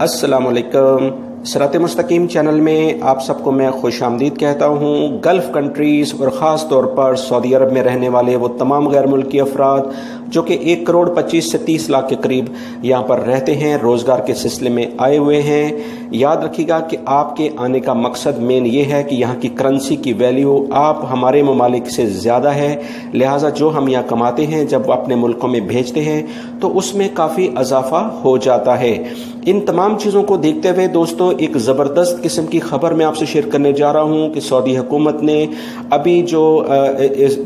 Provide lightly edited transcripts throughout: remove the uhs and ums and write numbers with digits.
السلام علیکم۔ صراط مستقیم چینل میں آپ سب کو میں خوش آمدید کہتا ہوں۔ گلف کنٹریز اور خاص طور پر سعودی عرب میں رہنے والے وہ تمام غیر ملکی افراد جو کہ 1.25 سے 30 لاکھ کے قریب یہاں پر رہتے ہیں، روزگار کے سلسلے میں آئے ہوئے ہیں، یاد رکھیے گا کہ آپ کے آنے کا مقصد مین یہ ہے کہ یہاں کی کرنسی کی ویلیو آپ ہمارے ممالک سے زیادہ ہے، لہٰذا جو ہم یہاں کماتے ہیں جب اپنے ملکوں میں بھیجتے ہیں تو اس میں کافی اضافہ ہو جاتا ہے۔ ان تمام چیزوں کو دیکھتے ہوئے دوستو ایک زبردست قسم کی خبر میں آپ سے شیئر کرنے جا رہا ہوں کہ سعودی حکومت نے ابھی جو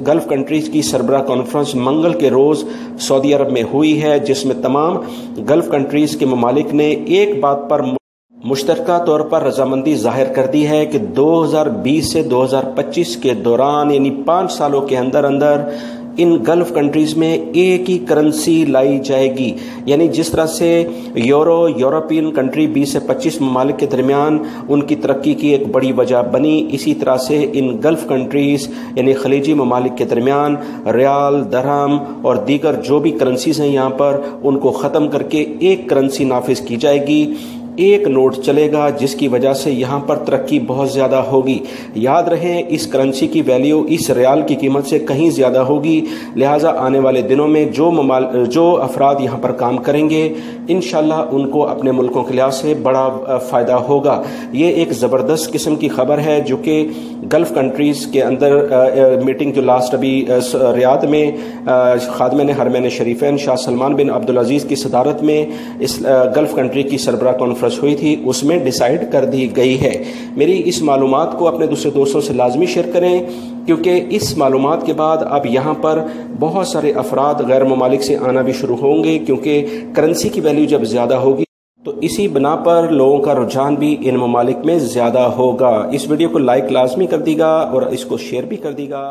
گلف کنٹریز کی سربراہ کانفرنس منگل کے روز سعودی عرب میں ہوئی ہے، جس میں تمام گلف کنٹریز کے ممالک نے ایک بات پر مشترکہ طور پر رضامندی ظاہر کر دی ہے کہ 2020 سے 2025 کے دوران یعنی 5 سالوں کے اندر ان گلف کنٹریز میں ایک ہی کرنسی لائی جائے گی۔ یعنی جس طرح سے یورپین کنٹری 20 سے 25 ممالک کے درمیان ان کی ترقی کی ایک بڑی وجہ بنی، اسی طرح سے ان گلف کنٹریز یعنی خلیجی ممالک کے درمیان ریال، درہم اور دیگر جو بھی کرنسیز ہیں یہاں پر ان کو ختم کر کے ایک کرنسی نافذ کی جائے گی، ایک نوٹ چلے گا، جس کی وجہ سے یہاں پر ترقی بہت زیادہ ہوگی۔ یاد رہیں اس کرنسی کی ویلیو اس ریال کی قیمت سے کہیں زیادہ ہوگی، لہٰذا آنے والے دنوں میں جو افراد یہاں پر کام کریں گے انشاءاللہ ان کو اپنے ملکوں کے لحاظ سے بڑا فائدہ ہوگا۔ یہ ایک زبردست قسم کی خبر ہے جو کہ گلف کنٹریز کے اندر میٹنگ جو لاسٹ ابھی ریاض میں خادمین حرمین شریفین شاہ سلمان بن عبدالعزیز کی صدارت میں اس گلف کنٹری کی سربراہ کانفرنس ہوئی تھی، اس میں ڈیسائیڈ کر دی گئی ہے۔ میری اس معلومات کو اپنے دوسرے دوستوں سے لازمی شیئر کریں، کیونکہ اس معلومات کے بعد اب یہاں پر بہت سارے افراد غیر ممالک سے آنا بھی شروع ہوں گے، کیونکہ کرنسی کی ویلیو جب زیادہ ہوگی تو اسی بنا پر لوگوں کا رجحان بھی ان ممالک میں زیادہ ہوگا۔ اس ویڈیو کو لائک لازمی کر دیگا اور اس کو شیئر بھی کر دیگا۔